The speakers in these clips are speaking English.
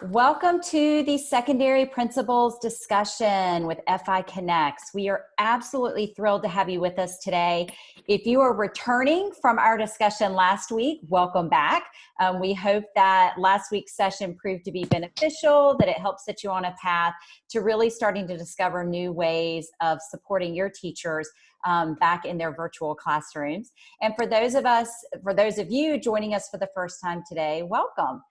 Welcome to the secondary principles discussion with FI Connects. We are absolutely thrilled to have you with us today. If you are returning from our discussion last week, welcome back. We hope that last week's session proved to be beneficial, that it helps set you on a path to really starting to discover new ways of supporting your teachers back in their virtual classrooms. And for those of you joining us for the first time today, welcome.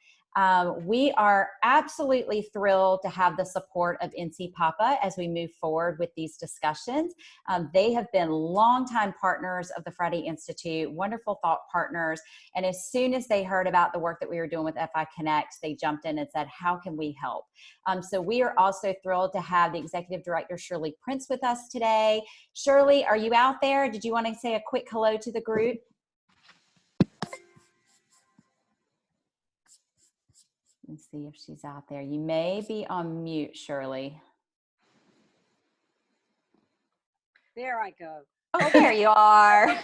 We are absolutely thrilled to have the support of NCPAPA as we move forward with these discussions. They have been longtime partners of the Friday Institute, wonderful thought partners. And as soon as they heard about the work that we were doing with FI Connect, they jumped in and said, how can we help? So we are also thrilled to have the Executive Director, Shirley Prince, with us today. Shirley, are you out there? Did you want to say a quick hello to the group? Let's see if she's out there. You may be on mute, Shirley. There I go. Oh, there you are.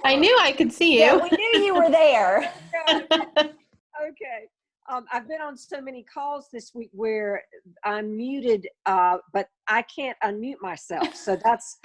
I knew I could see you. Yeah, we knew you were there. Okay. I've been on so many calls this week where I'm muted, but I can't unmute myself. So that's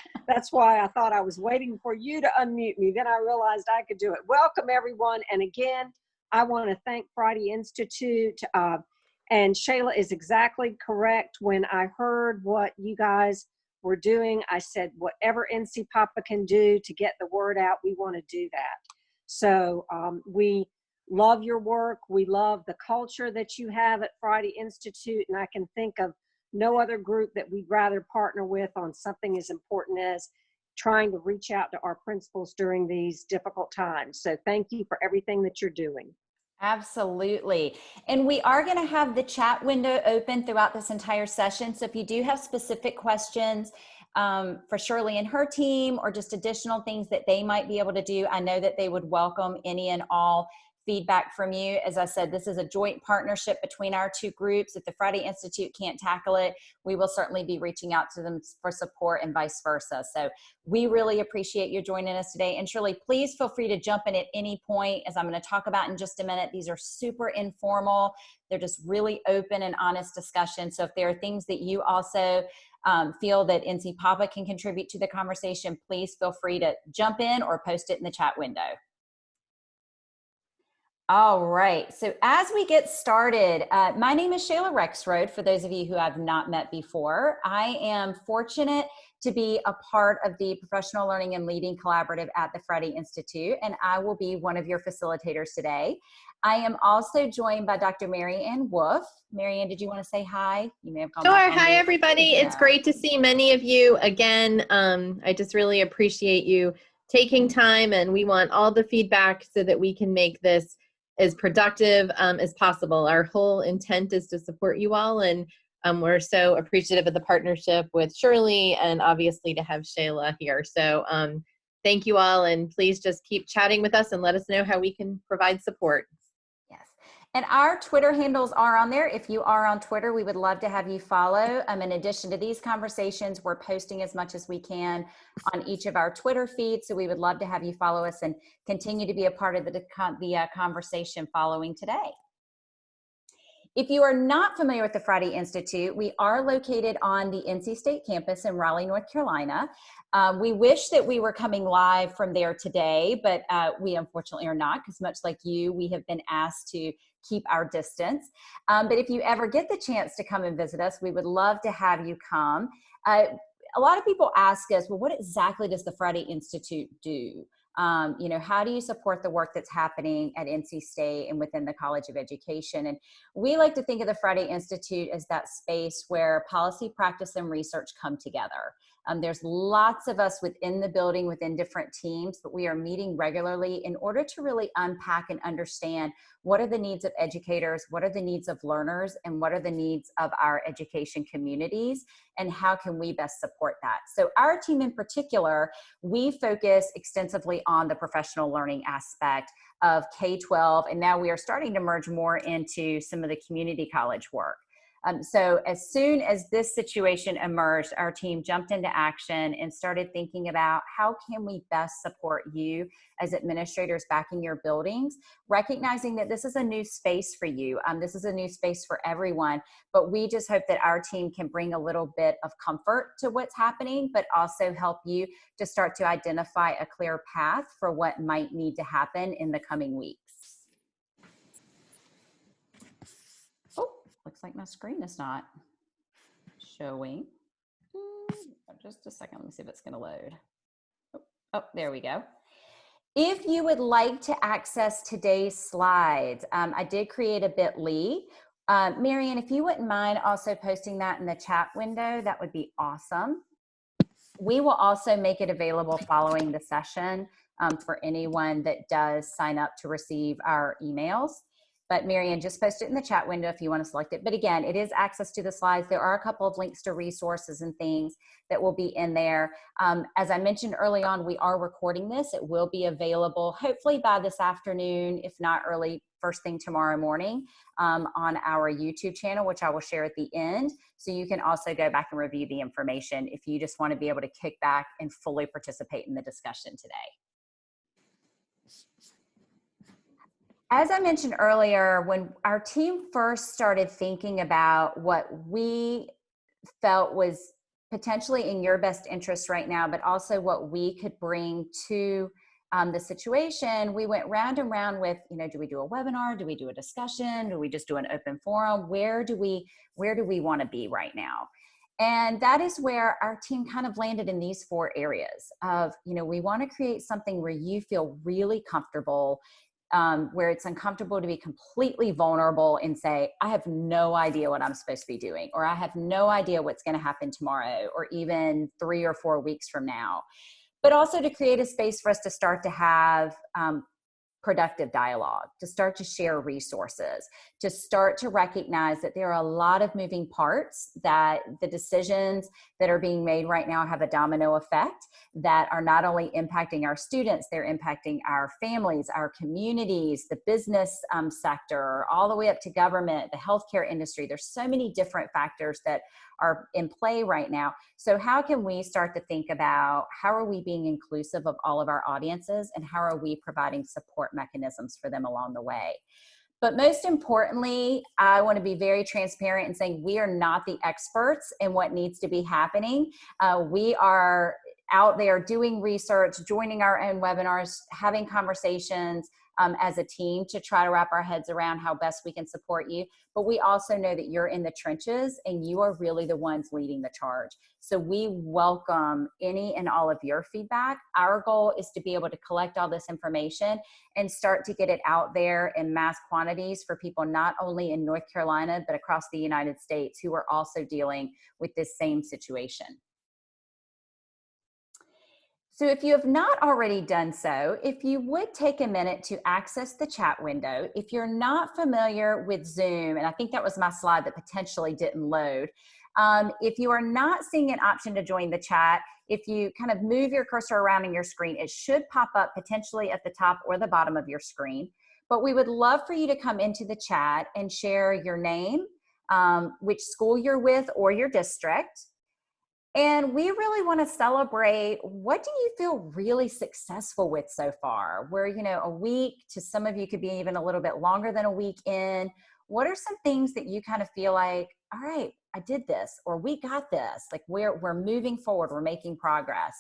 why I thought I was waiting for you to unmute me. Then I realized I could do it. Welcome, everyone. And again, I want to thank Friday Institute, and Shayla is exactly correct. When I heard what you guys were doing, I said, whatever NCPAPA can do to get the word out, we want to do that. So we love your work. We love the culture that you have at Friday Institute, and I can think of no other group that we'd rather partner with on something as important as trying to reach out to our principals during these difficult times. So thank you for everything that you're doing. Absolutely. And we are going to have the chat window open throughout this entire session. So if you do have specific questions for Shirley and her team, or just additional things that they might be able to do, I know that they would welcome any and all feedback from you. As I said, this is a joint partnership between our two groups. If the Friday Institute can't tackle it, we will certainly be reaching out to them for support and vice versa. So we really appreciate you joining us today. And Shirley, please feel free to jump in at any point, as I'm going to talk about in just a minute. These are super informal. They're just really open and honest discussions. So if there are things that you also feel that NCPAPA can contribute to the conversation, please feel free to jump in or post it in the chat window. All right, so as we get started, my name is Shayla Rexroad, for those of you who I've not met before. I am fortunate to be a part of the Professional Learning and Leading Collaborative at the Friday Institute, and I will be one of your facilitators today. I am also joined by Dr. Mary Ann Wolf. Mary Ann, did you want to say hi? You may have gone back on Hi, mute. everybody. It's great to see many of you again. I just really appreciate you taking time, and we want all the feedback so that we can make this as productive as possible. Our whole intent is to support you all, and we're so appreciative of the partnership with Shirley, and obviously to have Shayla here. So thank you all, and please just keep chatting with us and let us know how we can provide support. Yes. And our Twitter handles are on there. If you are on Twitter, we would love to have you follow. In addition to these conversations, we're posting as much as we can on each of our Twitter feeds. So we would love to have you follow us and continue to be a part of the conversation following today. If you are not familiar with the Friday Institute, we are located on the NC State campus in Raleigh, North Carolina. We wish that we were coming live from there today, but we unfortunately are not, because much like you, we have been asked to keep our distance. But if you ever get the chance to come and visit us, we would love to have you come. A lot of people ask us, well, what exactly does the Friday Institute do? You know, how do you support the work that's happening at NC State and within the College of Education? And we like to think of the Friday Institute as that space where policy, practice, and research come together. There's lots of us within the building, within different teams, but we are meeting regularly in order to really unpack and understand what are the needs of educators, what are the needs of learners, and what are the needs of our education communities, and how can we best support that. So our team in particular, we focus extensively on the professional learning aspect of K-12, and now we are starting to merge more into some of the community college work. So as soon as this situation emerged, our team jumped into action and started thinking about how can we best support you as administrators back in your buildings, recognizing that this is a new space for you. This is a new space for everyone, but we just hope that our team can bring a little bit of comfort to what's happening, but also help you to start to identify a clear path for what might need to happen in the coming weeks. Oh, looks like my screen is not showing. Just a second, let me see if it's going to load. Oh, there we go. If you would like to access today's slides, I did create a bit.ly. Marianne, if you wouldn't mind also posting that in the chat window, that would be awesome. We will also make it available following the session for anyone that does sign up to receive our emails. But Marianne, just post it in the chat window if you want to select it. But again, it is access to the slides. There are a couple of links to resources and things that will be in there. As I mentioned early on, we are recording this. It will be available hopefully by this afternoon, if not early first thing tomorrow morning on our YouTube channel, which I will share at the end. So you can also go back and review the information if you just want to be able to kick back and fully participate in the discussion today. As I mentioned earlier, when our team first started thinking about what we felt was potentially in your best interest right now, but also what we could bring to the situation, we went round and round with, do we do a webinar? Do we do a discussion? Do we just do an open forum? Where do we want to be right now? And that is where our team kind of landed in these 4 areas of, we want to create something where you feel really comfortable, where it's uncomfortable to be completely vulnerable and say, I have no idea what I'm supposed to be doing, or I have no idea what's going to happen tomorrow, or even 3 or 4 weeks from now. But also to create a space for us to start to have productive dialogue, to start to share resources, to start to recognize that there are a lot of moving parts, that the decisions that are being made right now have a domino effect that are not only impacting our students, they're impacting our families, our communities, the business sector, all the way up to government, the healthcare industry. There's so many different factors that are in play right now. So how can we start to think about how are we being inclusive of all of our audiences, and how are we providing support mechanisms for them along the way? But most importantly, I want to be very transparent in saying we are not the experts in what needs to be happening. We are out there doing research, joining our own webinars, having conversations as a team to try to wrap our heads around how best we can support you. But we also know that you're in the trenches and you are really the ones leading the charge. So we welcome any and all of your feedback. Our goal is to be able to collect all this information and start to get it out there in mass quantities for people not only in North Carolina, but across the United States who are also dealing with this same situation. So if you have not already done so, if you would take a minute to access the chat window, if you're not familiar with Zoom, and I think that was my slide that potentially didn't load, if you are not seeing an option to join the chat, if you kind of move your cursor around in your screen, it should pop up potentially at the top or the bottom of your screen. But we would love for you to come into the chat and share your name, which school you're with or your district. And we really want to celebrate, what do you feel really successful with so far? Where, a week to some of you could be even a little bit longer than a week in. What are some things that you kind of feel like, all right, I did this, or we got this, like we're moving forward, we're making progress.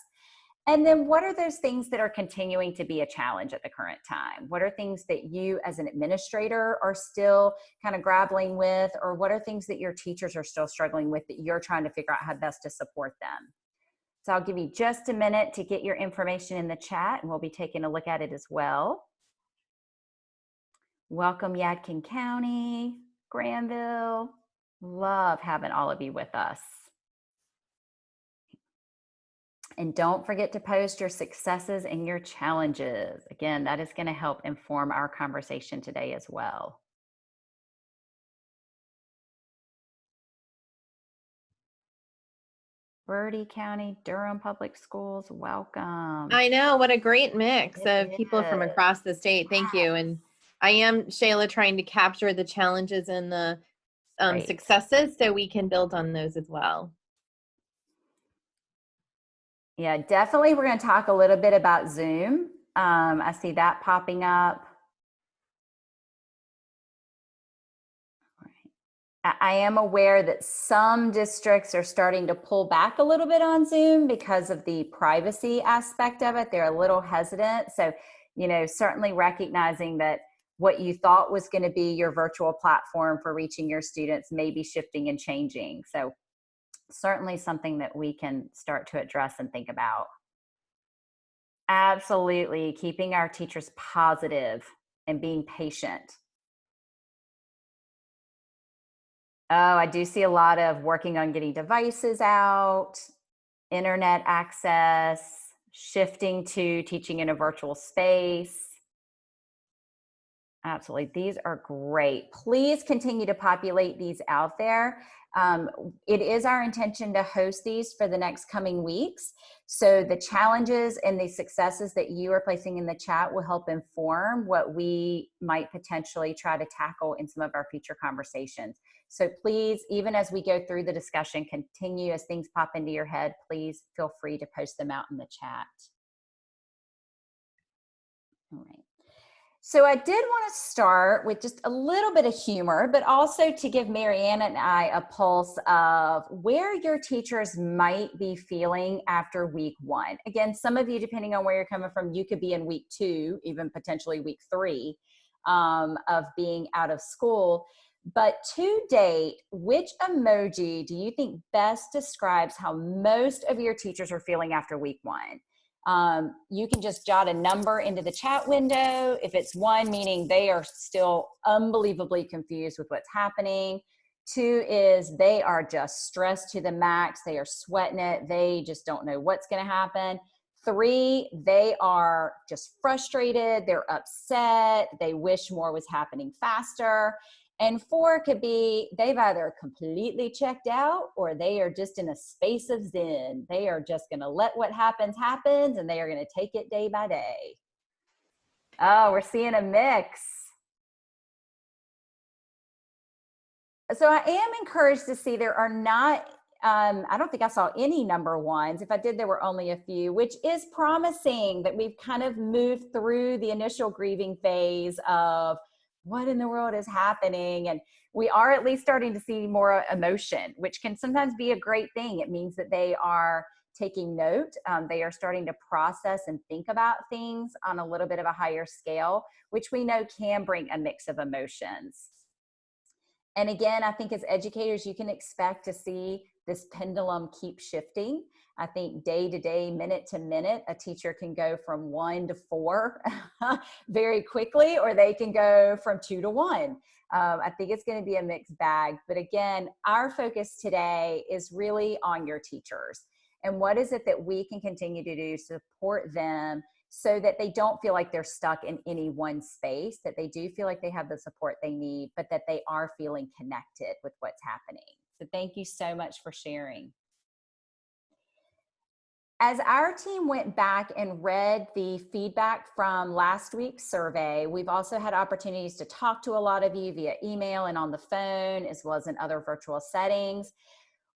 And then what are those things that are continuing to be a challenge at the current time? What are things that you as an administrator are still kind of grappling with, or what are things that your teachers are still struggling with that you're trying to figure out how best to support them? So I'll give you just a minute to get your information in the chat, and we'll be taking a look at it as well. Welcome, Yadkin County, Granville. Love having all of you with us. And don't forget to post your successes and your challenges. Again, that is going to help inform our conversation today as well. Bertie County, Durham Public Schools, welcome. I know, what a great mix of people from is. across the state. Thank you. And I am, Shayla, trying to capture the challenges in the Great. successes so we can build on those as well. Yeah, definitely. We're going to talk a little bit about Zoom. I see that popping up. I am aware that some districts are starting to pull back a little bit on Zoom because of the privacy aspect of it. They're a little hesitant. So, you know, certainly recognizing that what you thought was going to be your virtual platform for reaching your students may be shifting and changing. So certainly something that we can start to address and think about. Absolutely. Keeping our teachers positive and being patient. Oh, I do see a lot of working on getting devices out, internet access, shifting to teaching in a virtual space. Absolutely. These are great. Please continue to populate these out there. It is our intention to host these for the next coming weeks. So the challenges and the successes that you are placing in the chat will help inform what we might potentially try to tackle in some of our future conversations. So please, even as we go through the discussion, continue as things pop into your head, please feel free to post them out in the chat. All right. So I did want to start with just a little bit of humor, but also to give Marianne and I a pulse of where your teachers might be feeling after week 1. Again, some of you, depending on where you're coming from, you could be in week 2, even potentially week 3 of being out of school. But to date, which emoji do you think best describes how most of your teachers are feeling after week 1? You can just jot a number into the chat window. If it's 1, meaning they are still unbelievably confused with what's happening. 2 is they are just stressed to the max. They are sweating it. They just don't know what's going to happen. 3, they are just frustrated. They're upset. They wish more was happening faster. And 4 could be they've either completely checked out or they are just in a space of zen. They are just going to let what happens, and they are going to take it day by day. Oh, we're seeing a mix. So I am encouraged to see there are not, I don't think I saw any number 1s. If I did, there were only a few, which is promising that we've kind of moved through the initial grieving phase of what in the world is happening? And we are at least starting to see more emotion, which can sometimes be a great thing. It means that they are taking note. They are starting to process and think about things on a little bit of a higher scale, which we know can bring a mix of emotions. And again, I think as educators, you can expect to see this pendulum keep shifting. I think day to day, minute to minute, a teacher can go from 1 to 4 very quickly, or they can go from 2 to 1. I think it's going to be a mixed bag. But again, our focus today is really on your teachers. And what is it that we can continue to do to support them so that they don't feel like they're stuck in any one space, that they do feel like they have the support they need, but that they are feeling connected with what's happening. So thank you so much for sharing. As our team went back and read the feedback from last week's survey, we've also had opportunities to talk to a lot of you via email and on the phone, as well as in other virtual settings.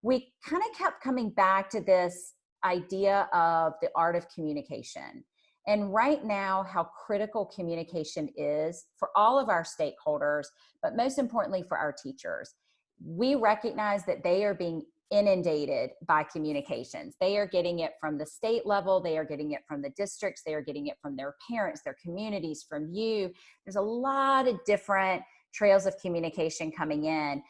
We kind of kept coming back to this idea of the art of communication. And right now, how critical communication is for all of our stakeholders, but most importantly for our teachers. We recognize that they are being inundated by communications. They are getting it from the state level, they are getting it from the districts, they are getting it from their parents, their communities, from you. There's a lot of different trails of communication coming in.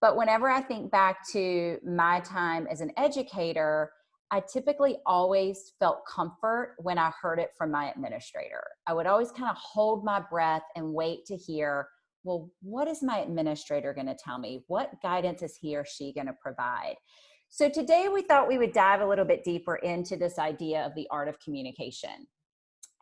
But whenever I think back to my time as an educator, I typically always felt comfort when I heard it from my administrator. I would always kind of hold my breath and wait to hear, well, what is my administrator going to tell me? What guidance is he or she going to provide? So today we thought we would dive a little bit deeper into this idea of the art of communication.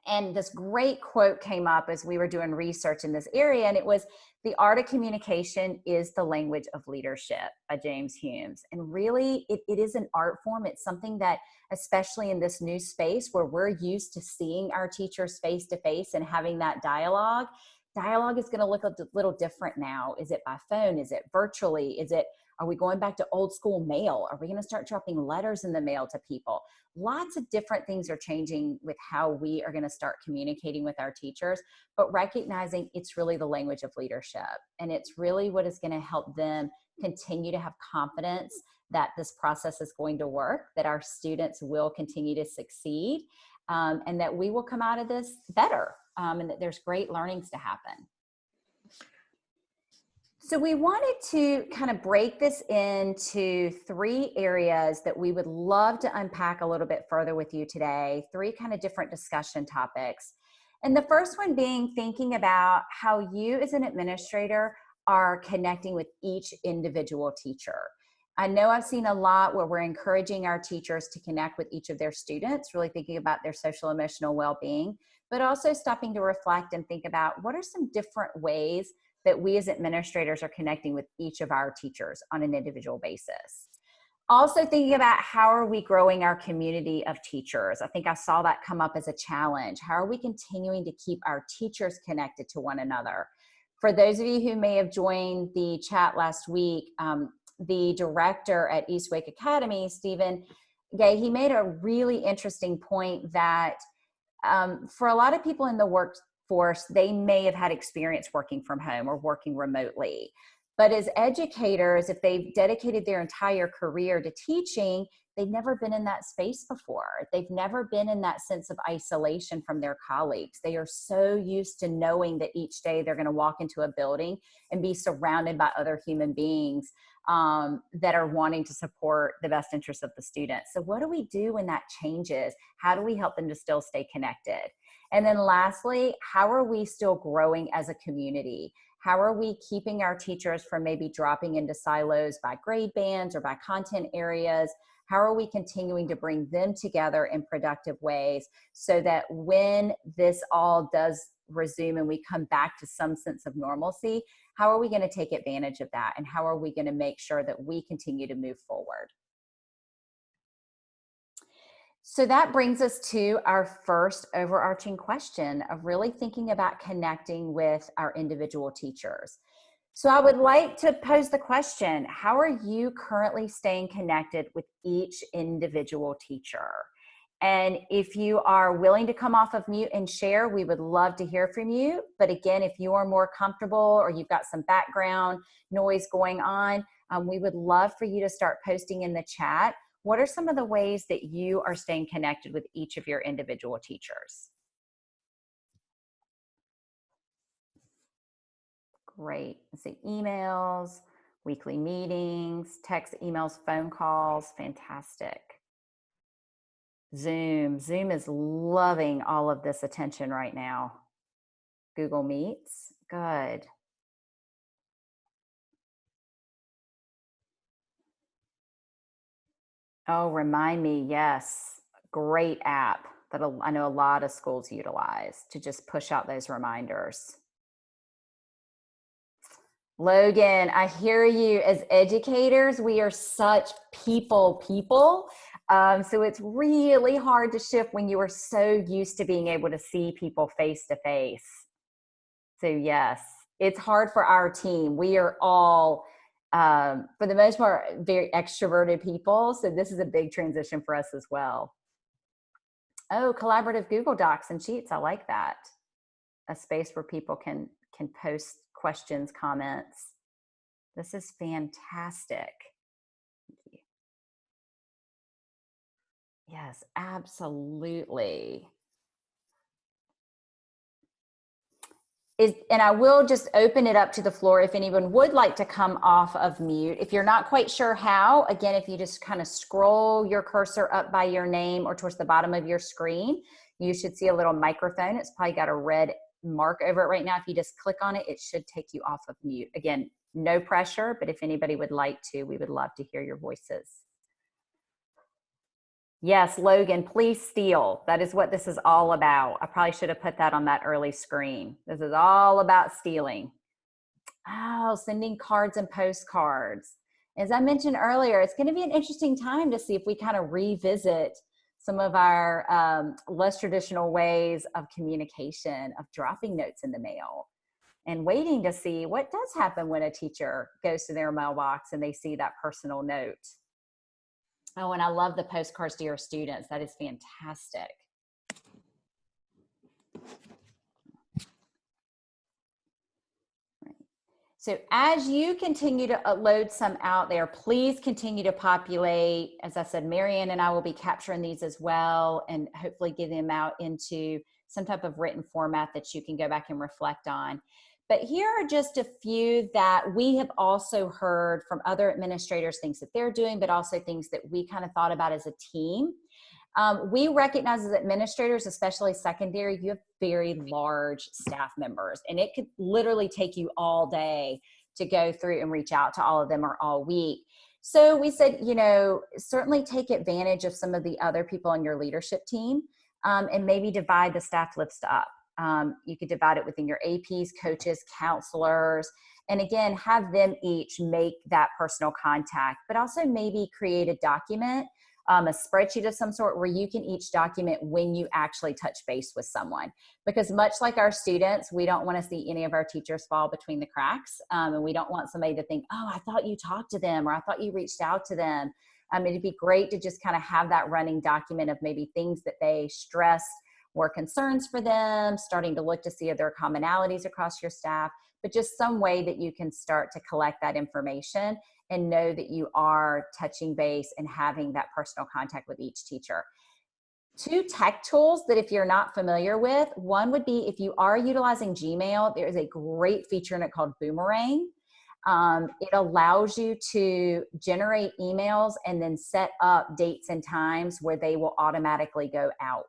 And this great quote came up as we were doing research in this area, and it was, "The art of communication is the language of leadership," by James Humes. And really, it is an art form. It's something that, especially in this new space where we're used to seeing our teachers face to face and having that dialogue, dialogue is going to look a little different now. Is it by phone? Is it virtually? Are we going back to old school mail? Are we going to start dropping letters in the mail to people? Lots of different things are changing with how we are going to start communicating with our teachers, but recognizing it's really the language of leadership. And it's really what is going to help them continue to have confidence that this process is going to work, that our students will continue to succeed, and that we will come out of this better, and that there's great learnings to happen. So we wanted to kind of break this into 3 areas that we would love to unpack a little bit further with you today, 3 kind of different discussion topics. And the first one being thinking about how you as an administrator are connecting with each individual teacher. I know I've seen a lot where we're encouraging our teachers to connect with each of their students, really thinking about their social emotional well-being, but also stopping to reflect and think about what are some different ways that we as administrators are connecting with each of our teachers on an individual basis. Also thinking about how are we growing our community of teachers. I think I saw that come up as a challenge. How are we continuing to keep our teachers connected to one another? For those of you who may have joined the chat last week, the director at East Wake Academy, Stephen Gay, he made a really interesting point that for a lot of people in the workforce, they may have had experience working from home or working remotely. But as educators, if they've dedicated their entire career to teaching, they've never been in that space before. They've never been in that sense of isolation from their colleagues. They are so used to knowing that each day they're going to walk into a building and be surrounded by other human beings that are wanting to support the best interests of the students. So what do we do when that changes? How do we help them to still stay connected? And then lastly, how are we still growing as a community? How are we keeping our teachers from maybe dropping into silos by grade bands or by content areas? How are we continuing to bring them together in productive ways so that when this all does resume and we come back to some sense of normalcy, how are we going to take advantage of that? And how are we going to make sure that we continue to move forward? So that brings us to our first overarching question of really thinking about connecting with our individual teachers. So I would like to pose the question, how are you currently staying connected with each individual teacher? And if you are willing to come off of mute and share, we would love to hear from you. But again, if you are more comfortable or you've got some background noise going on, we would love for you to start posting in the chat. What are some of the ways that you are staying connected with each of your individual teachers? Great. Let's see, emails, weekly meetings, text, emails, phone calls. Fantastic. Zoom is loving all of this attention right now. Google Meets, good. Oh, remind me, yes. Great app that I know a lot of schools utilize to just push out those reminders. Logan, I hear you. As educators, we are such people. So it's really hard to shift when you are so used to being able to see people face to face. So yes, it's hard for our team. We are all, for the most part, very extroverted people. So this is a big transition for us as well. Oh, collaborative Google Docs and Sheets. I like that. A space where people can post questions, comments. This is fantastic. Thank you. Yes, absolutely. And I will just open it up to the floor if anyone would like to come off of mute. If you're not quite sure how, again, if you just kind of scroll your cursor up by your name or towards the bottom of your screen, you should see a little microphone. It's probably got a red mark over it right now. If you just click on it, it should take you off of mute. Again, no pressure, but if anybody would like to, we would love to hear your voices. Yes, Logan, please steal. That is what this is all about. I probably should have put that on that early screen. This is all about stealing. Oh, sending cards and postcards. As I mentioned earlier, it's going to be an interesting time to see if we kind of revisit some of our less traditional ways of communication, of dropping notes in the mail. and waiting to see what does happen when a teacher goes to their mailbox and they see that personal note. Oh, and I love the postcards to your students. That is fantastic. So as you continue to load some out there, please continue to populate. As I said, Marianne and I will be capturing these as well and hopefully get them out into some type of written format that you can go back and reflect on. But here are just a few that we have also heard from other administrators, things that they're doing, but also things that we kind of thought about as a team. We recognize as administrators, especially secondary, you have very large staff members, and it could literally take you all day to go through and reach out to all of them or all week. So we said, you know, certainly take advantage of some of the other people on your leadership team, and maybe divide the staff list up. You could divide it within your APs, coaches, counselors, and again, have them each make that personal contact, but also maybe create a document, a spreadsheet of some sort where you can each document when you actually touch base with someone. Because much like our students, we don't want to see any of our teachers fall between the cracks. And we don't want somebody to think, oh, I thought you talked to them, or I thought you reached out to them. It'd be great to just kind of have that running document of maybe things that they stress were concerns for them, starting to look to see if there are commonalities across your staff, but just some way that you can start to collect that information and know that you are touching base and having that personal contact with each teacher. 2 tech tools that if you're not familiar with, one would be if you are utilizing Gmail, there is a great feature in it called Boomerang. It allows you to generate emails and then set up dates and times where they will automatically go out.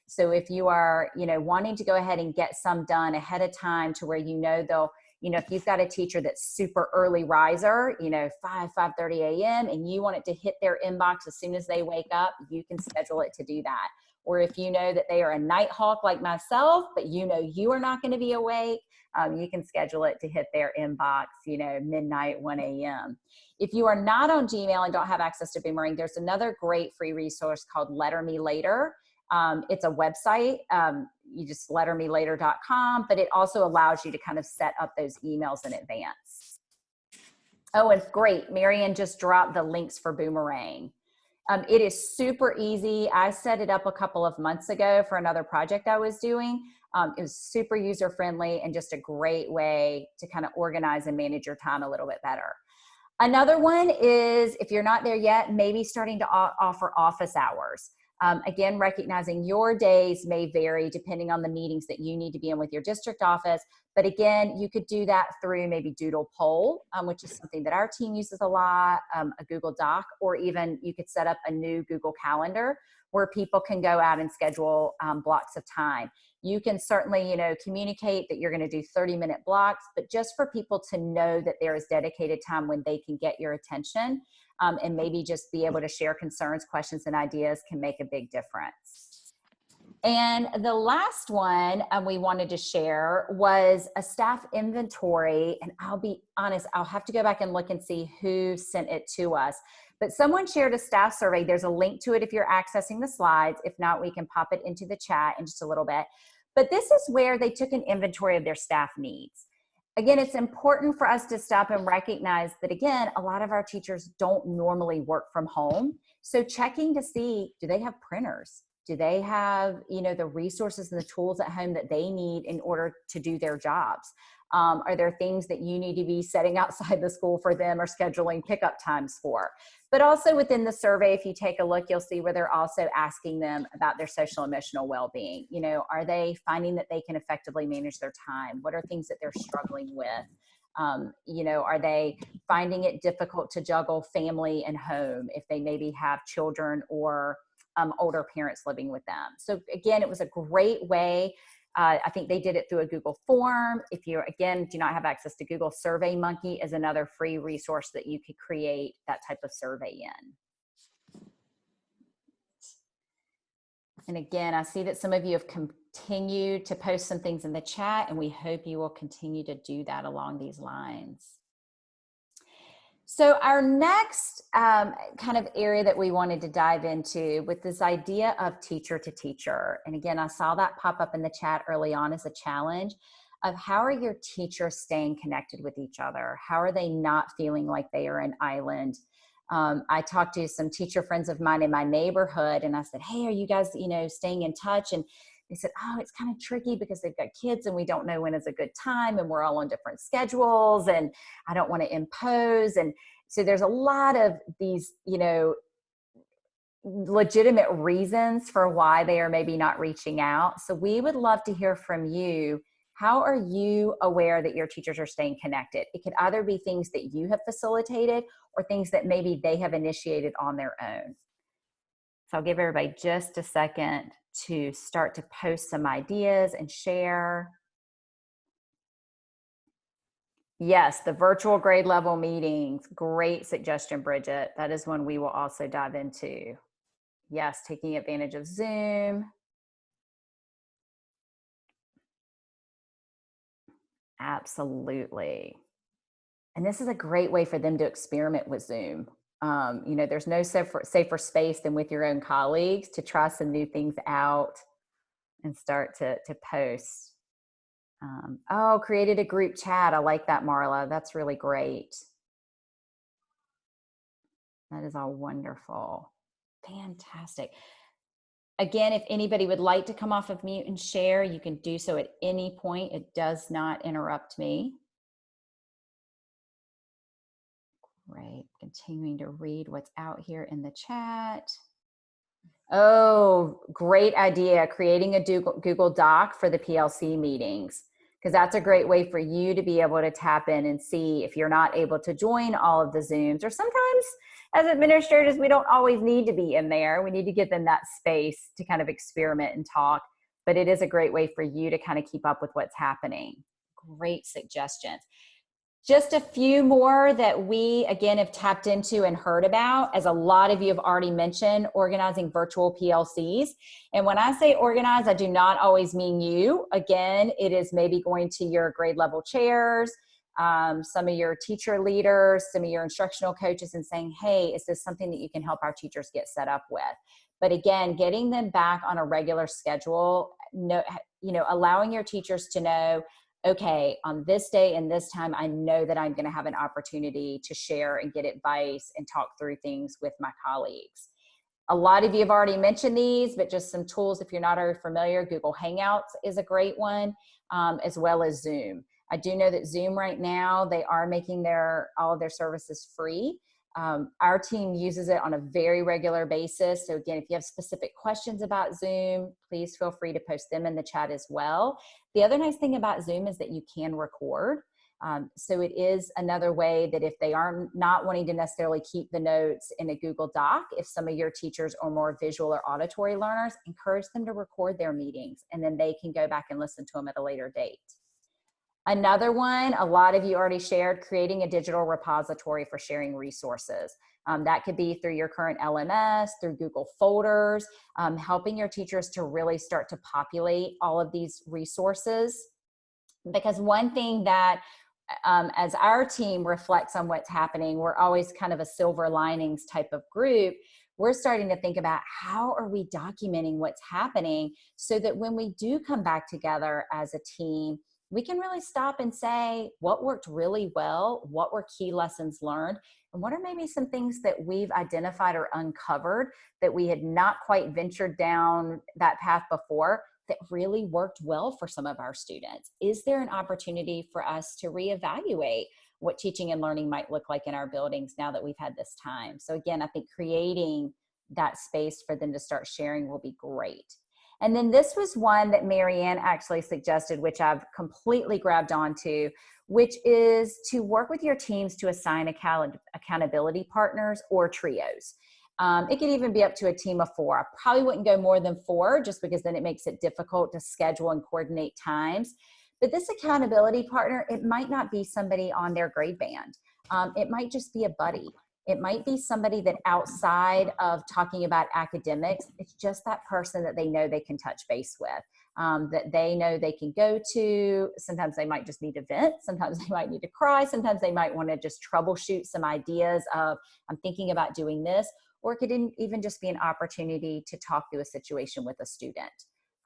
So if you are, you know, wanting to go ahead and get some done ahead of time to where you know they'll, you know, if you've got a teacher that's super early riser, you know, 5:30 a.m. and you want it to hit their inbox as soon as they wake up, you can schedule it to do that. Or if you know that they are a night hawk like myself, but you know you are not going to be awake, you can schedule it to hit their inbox, you know, midnight, 1 a.m. If you are not on Gmail and don't have access to Boomerang, there's another great free resource called Letter Me Later. It's a website, you just lettermelater.com, but it also allows you to kind of set up those emails in advance. Oh, and great, Marianne just dropped the links for Boomerang. It is super easy. I set it up a couple of months ago for another project I was doing. It was super user-friendly and just a great way to kind of organize and manage your time a little bit better. Another one is, if you're not there yet, maybe starting to offer office hours. Again, recognizing your days may vary depending on the meetings that you need to be in with your district office. But again, you could do that through maybe Doodle Poll, which is something that our team uses a lot, a Google Doc, or even you could set up a new Google Calendar where people can go out and schedule blocks of time. You can certainly, you know, communicate that you're going to do 30-minute blocks, but just for people to know that there is dedicated time when they can get your attention. And maybe just be able to share concerns, questions, and ideas can make a big difference. And the last one we wanted to share was a staff inventory. And I'll be honest, I'll have to go back and look and see who sent it to us. But someone shared a staff survey. There's a link to it if you're accessing the slides. If not, we can pop it into the chat in just a little bit. But this is where they took an inventory of their staff needs. Again, it's important for us to stop and recognize that, again, a lot of our teachers don't normally work from home. So checking to see, do they have printers? Do they have, you know, the resources and the tools at home that they need in order to do their jobs? Are there things that you need to be setting outside the school for them or scheduling pickup times for? But also within the survey, if you take a look, you'll see where they're also asking them about their social emotional well-being. You know, are they finding that they can effectively manage their time? What are things that they're struggling with? You know, are they finding it difficult to juggle family and home if they maybe have children or older parents living with them? So again, it was a great way. I think they did it through a Google form. If you, again, do not have access to Google, SurveyMonkey is another free resource that you could create that type of survey in. And again, I see that some of you have continued to post some things in the chat, and we hope you will continue to do that along these lines. So our next kind of area that we wanted to dive into with this idea of teacher to teacher. And again, I saw that pop up in the chat early on as a challenge. of how are your teachers staying connected with each other? How are they not feeling like they are an island? I talked to some teacher friends of mine in my neighborhood, and I said, hey, are you guys, staying in touch? And they said, oh, it's kind of tricky because they've got kids and we don't know when is a good time and we're all on different schedules and I don't want to impose. And so there's a lot of these, legitimate reasons for why they are maybe not reaching out. So we would love to hear from you. How are you aware that your teachers are staying connected? It could either be things that you have facilitated or things that maybe they have initiated on their own. So I'll give everybody just a second to start to post some ideas and share. Yes, the virtual grade level meetings. Great suggestion, Bridget. That is one we will also dive into. Yes, taking advantage of Zoom. Absolutely. And this is a great way for them to experiment with Zoom. There's no safer space than with your own colleagues to try some new things out and start to post. Created a group chat. I like that, Marla. That's really great. That is all wonderful. Fantastic. Again, if anybody would like to come off of mute and share, you can do so at any point. It does not interrupt me. Great. Continuing to read what's out here in the chat. Oh, great idea. Creating a Google Doc for the PLC meetings, because that's a great way for you to be able to tap in and see if you're not able to join all of the Zooms. Or sometimes as administrators, we don't always need to be in there. We need to give them that space to kind of experiment and talk. But it is a great way for you to kind of keep up with what's happening. Great suggestions. Just a few more that we, again, have tapped into and heard about, as a lot of you have already mentioned, organizing virtual PLCs. And when I say organize, I do not always mean you. Again, it is maybe going to your grade level chairs, some of your teacher leaders, some of your instructional coaches, and saying, hey, is this something that you can help our teachers get set up with? But again, getting them back on a regular schedule, allowing your teachers to know, okay, on this day and this time, I know that I'm going to have an opportunity to share and get advice and talk through things with my colleagues. A lot of you have already mentioned these, but just some tools if you're not already familiar. Google Hangouts is a great one, as well as Zoom. I do know that Zoom right now, they are making all of their services free. Our team uses it on a very regular basis. So again, if you have specific questions about Zoom, please feel free to post them in the chat as well. The other nice thing about Zoom is that you can record. So it is another way that if they are not wanting to necessarily keep the notes in a Google Doc, if some of your teachers are more visual or auditory learners, encourage them to record their meetings, and then they can go back and listen to them at a later date. Another one, a lot of you already shared, creating a digital repository for sharing resources. That could be through your current LMS, through Google folders, helping your teachers to really start to populate all of these resources. Because one thing that, as our team reflects on what's happening, we're always kind of a silver linings type of group. We're starting to think about how are we documenting what's happening so that when we do come back together as a team, we can really stop and say what worked really well, what were key lessons learned, and what are maybe some things that we've identified or uncovered that we had not quite ventured down that path before that really worked well for some of our students. Is there an opportunity for us to reevaluate what teaching and learning might look like in our buildings now that we've had this time? So again, I think creating that space for them to start sharing will be great. And then this was one that Marianne actually suggested, which I've completely grabbed onto, which is to work with your teams to assign accountability partners or trios. It could even be up to a team of 4. I probably wouldn't go more than 4 just because then it makes it difficult to schedule and coordinate times. But this accountability partner, it might not be somebody on their grade band. It might just be a buddy. It might be somebody that outside of talking about academics, it's just that person that they know they can touch base with, that they know they can go to. Sometimes they might just need to vent. Sometimes they might need to cry. Sometimes they might want to just troubleshoot some ideas of, I'm thinking about doing this. Or it could even just be an opportunity to talk through a situation with a student.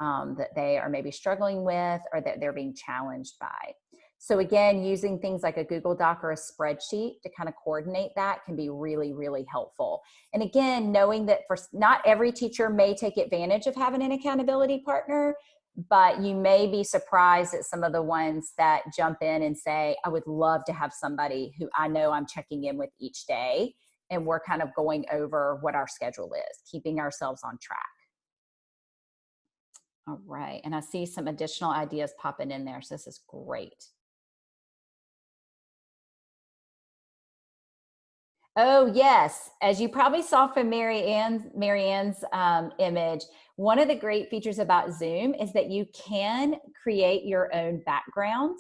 that they are maybe struggling with or that they're being challenged by. So again, using things like a Google Doc or a spreadsheet to kind of coordinate that can be really, really helpful. And again, knowing that for not every teacher may take advantage of having an accountability partner, but you may be surprised at some of the ones that jump in and say, I would love to have somebody who I know I'm checking in with each day, and we're kind of going over what our schedule is, keeping ourselves on track. All right, and I see some additional ideas popping in there, so this is great. Oh yes, as you probably saw from Mary Ann's image, one of the great features about Zoom is that you can create your own background.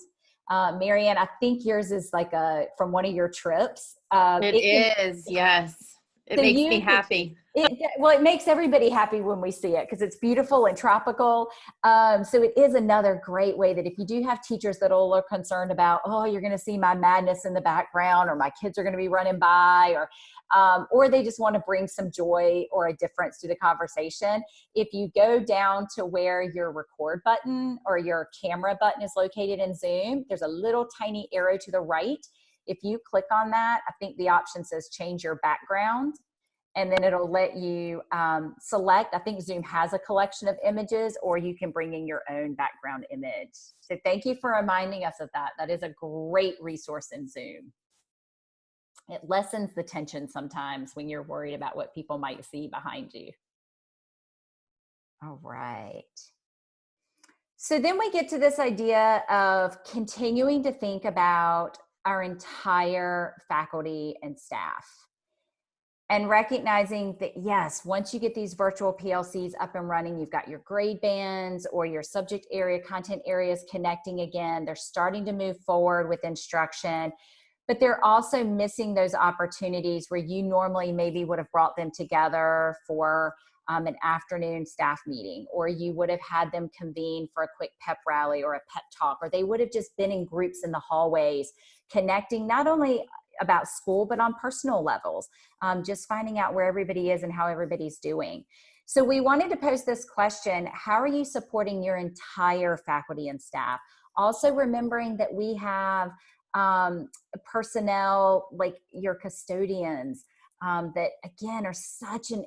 Mary Ann, I think yours is like from one of your trips. It is, yes. It So makes me happy. It makes everybody happy when we see it because it's beautiful and tropical. So it is another great way that if you do have teachers that are concerned about, oh, you're going to see my madness in the background, or my kids are going to be running by, or they just want to bring some joy or a difference to the conversation. If you go down to where your record button or your camera button is located in Zoom, there's a little tiny arrow to the right. If you click on that, I think the option says change your background, and then it'll let you select. I think Zoom has a collection of images, or you can bring in your own background image. So thank you for reminding us of that. That is a great resource in Zoom. It lessens the tension sometimes when you're worried about what people might see behind you. All right. So then we get to this idea of continuing to think about our entire faculty and staff, and recognizing that, yes, once you get these virtual PLCs up and running, you've got your grade bands or your subject area, content areas connecting again. They're starting to move forward with instruction, but they're also missing those opportunities where you normally maybe would have brought them together for an afternoon staff meeting, or you would have had them convene for a quick pep rally or a pep talk, or they would have just been in groups in the hallways, connecting not only about school, but on personal levels, just finding out where everybody is and how everybody's doing. So we wanted to pose this question: how are you supporting your entire faculty and staff? Also remembering that we have personnel like your custodians that again are such an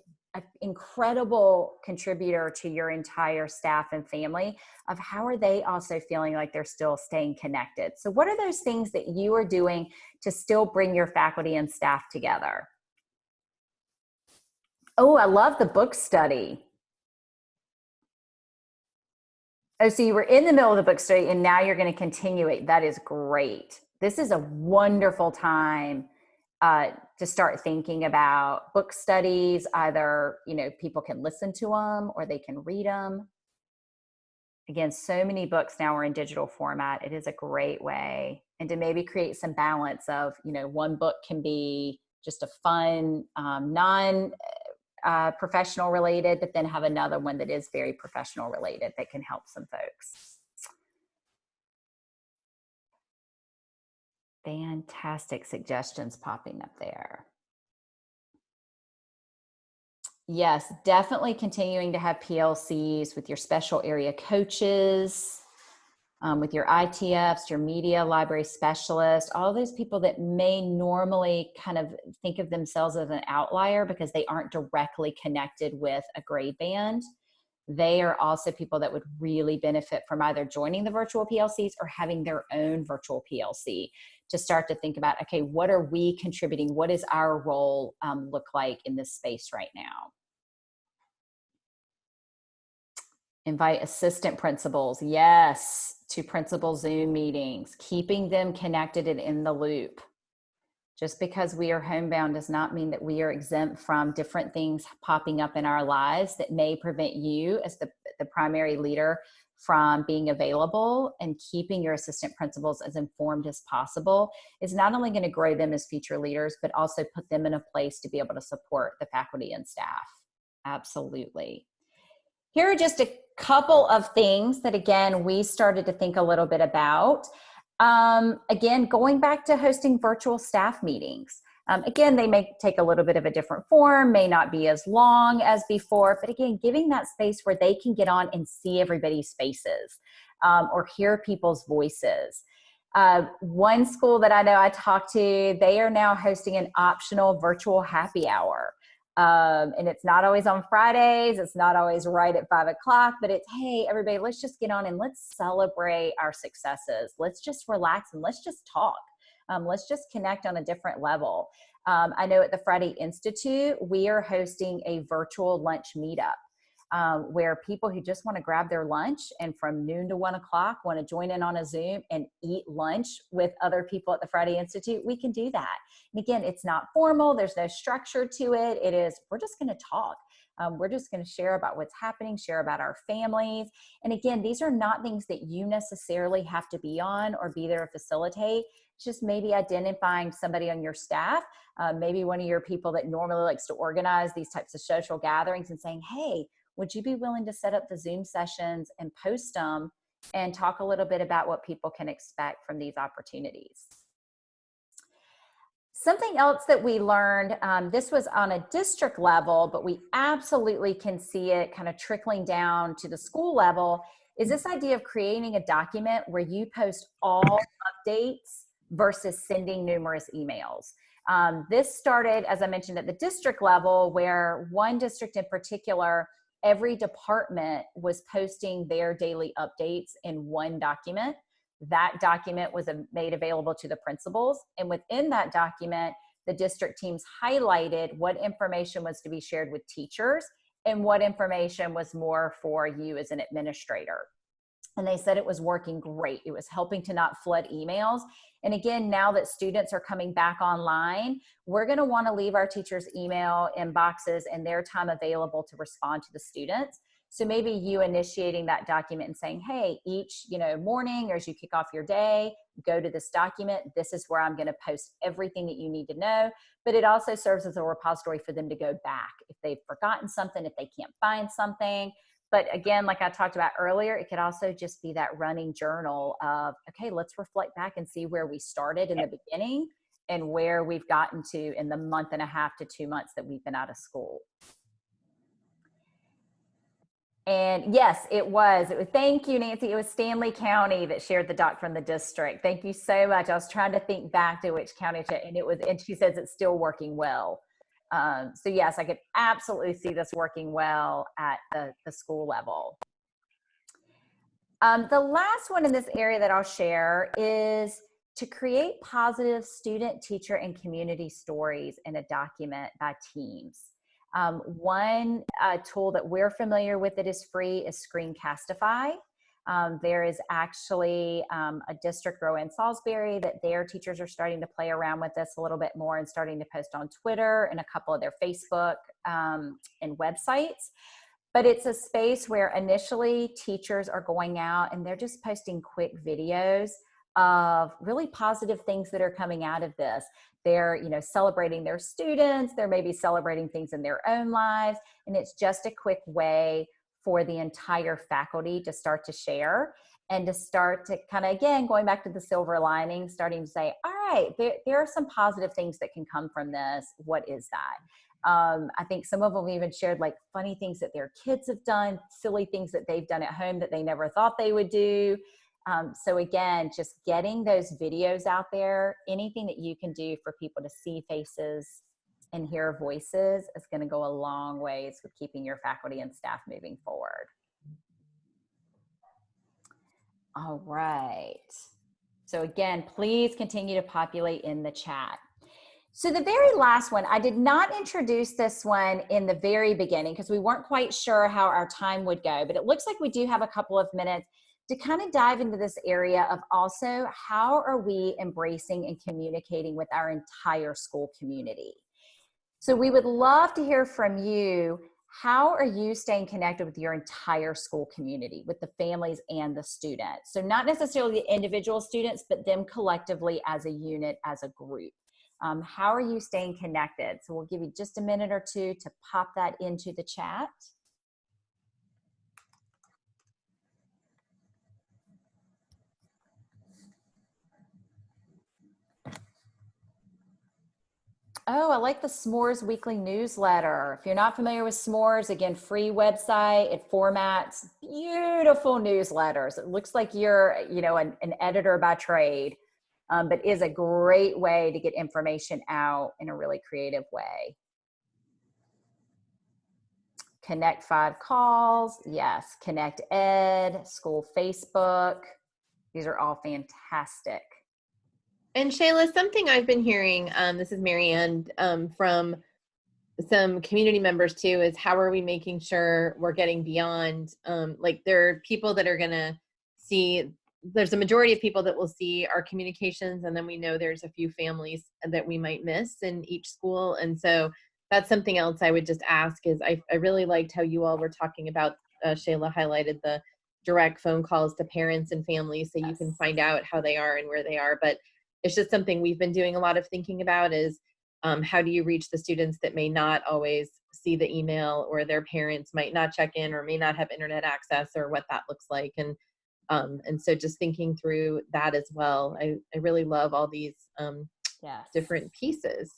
incredible contributor to your entire staff and family. Of how are they also feeling like they're still staying connected? So what are those things that you are doing to still bring your faculty and staff together? Oh, I love the book study. Oh, so you were in the middle of the book study and now you're going to continue it. That is great. This is a wonderful time to start thinking about book studies. Either, people can listen to them or they can read them. Again, so many books now are in digital format. It is a great way. And to maybe create some balance of, one book can be just a fun, non-professional related, but then have another one that is very professional related that can help some folks. Fantastic suggestions popping up there. Yes, definitely continuing to have PLCs with your special area coaches, with your ITFs, your media library specialists, all those people that may normally kind of think of themselves as an outlier because they aren't directly connected with a grade band. They are also people that would really benefit from either joining the virtual PLCs or having their own virtual PLC to start to think about, okay, what are we contributing? What does our role look like in this space right now? Invite assistant principals, yes, to principal Zoom meetings, keeping them connected and in the loop. Just because we are homebound does not mean that we are exempt from different things popping up in our lives that may prevent you as the primary leader from being available. And keeping your assistant principals as informed as possible is not only going to grow them as future leaders, but also put them in a place to be able to support the faculty and staff. Absolutely. Here are just a couple of things that, again, we started to think a little bit about. Again, going back to hosting virtual staff meetings. Again, they may take a little bit of a different form, may not be as long as before, but again, giving that space where they can get on and see everybody's faces or hear people's voices. One school that I know I talked to, they are now hosting an optional virtual happy hour. And it's not always on Fridays. It's not always right at 5 o'clock, but it's, hey, everybody, let's just get on and let's celebrate our successes. Let's just relax and let's just talk. Let's just connect on a different level. I know at the Friday Institute, we are hosting a virtual lunch meetup where people who just want to grab their lunch and from noon to 1 o'clock want to join in on a Zoom and eat lunch with other people at the Friday Institute, we can do that. And again, it's not formal. There's no structure to it. It is, we're just going to talk. We're just going to share about what's happening, share about our families. And again, these are not things that you necessarily have to be on or be there to facilitate. It's just maybe identifying somebody on your staff, maybe one of your people that normally likes to organize these types of social gatherings and saying, hey, would you be willing to set up the Zoom sessions and post them and talk a little bit about what people can expect from these opportunities? Something else that we learned, this was on a district level, but we absolutely can see it kind of trickling down to the school level, is this idea of creating a document where you post all updates versus sending numerous emails. This started, as I mentioned, at the district level, where one district in particular, every department was posting their daily updates in one document. That document was made available to the principals. And within that document, the district teams highlighted what information was to be shared with teachers and what information was more for you as an administrator. And they said it was working great. It was helping to not flood emails. And again, now that students are coming back online, we're going to want to leave our teachers' email inboxes and their time available to respond to the students. So maybe you initiating that document and saying, hey, each morning or as you kick off your day, go to this document. This is where I'm going to post everything that you need to know. But it also serves as a repository for them to go back if they've forgotten something, if they can't find something. But again, like I talked about earlier, it could also just be that running journal of, okay, let's reflect back and see where we started in the beginning and where we've gotten to in the month and a half to 2 months that we've been out of school. And yes, it was. Thank you, Nancy. It was Stanley County that shared the doc from the district. Thank you so much. I was trying to think back to which county, and she says it's still working well. So yes, I could absolutely see this working well at the school level. The last one in this area that I'll share is to create positive student, teacher, and community stories in a document by teams. One tool that we're familiar with that is free is Screencastify. There is actually a district grow in Salisbury that their teachers are starting to play around with this a little bit more and starting to post on Twitter and a couple of their Facebook and websites. But it's a space where initially teachers are going out and they're just posting quick videos of really positive things that are coming out of this. They're, celebrating their students. They're maybe celebrating things in their own lives. And it's just a quick way for the entire faculty to start to share and to start to kind of, again, going back to the silver lining, starting to say, all right, there are some positive things that can come from this. What is that? I think some of them even shared like funny things that their kids have done, silly things that they've done at home that they never thought they would do. So again, just getting those videos out there, anything that you can do for people to see faces and hear voices is going to go a long ways with keeping your faculty and staff moving forward. All right. So again, please continue to populate in the chat. So the very last one, I did not introduce this one in the very beginning because we weren't quite sure how our time would go, but it looks like we do have a couple of minutes to kind of dive into this area of also how are we embracing and communicating with our entire school community. So we would love to hear from you. How are you staying connected with your entire school community, with the families and the students? So not necessarily the individual students, but them collectively as a unit, as a group. How are you staying connected? So we'll give you just a minute or two to pop that into the chat. Oh, I like the S'mores weekly newsletter. If you're not familiar with S'mores, again, free website. It formats beautiful newsletters. It looks like you're, an editor by trade, but is a great way to get information out in a really creative way. Connect 5 calls. Yes. Connect Ed, school Facebook. These are all fantastic. And Shayla, something I've been hearing, this is Marianne, from some community members too, is how are we making sure we're getting beyond, like there are people that are going to see, there's a majority of people that will see our communications, and then we know there's a few families that we might miss in each school. And so that's something else I would just ask is I really liked how you all were talking about, Shayla highlighted the direct phone calls to parents and families so you can find out how they are and where they are. But it's just something we've been doing a lot of thinking about is how do you reach the students that may not always see the email, or their parents might not check in or may not have internet access, or what that looks like. And so just thinking through that as well. I really love all these different pieces.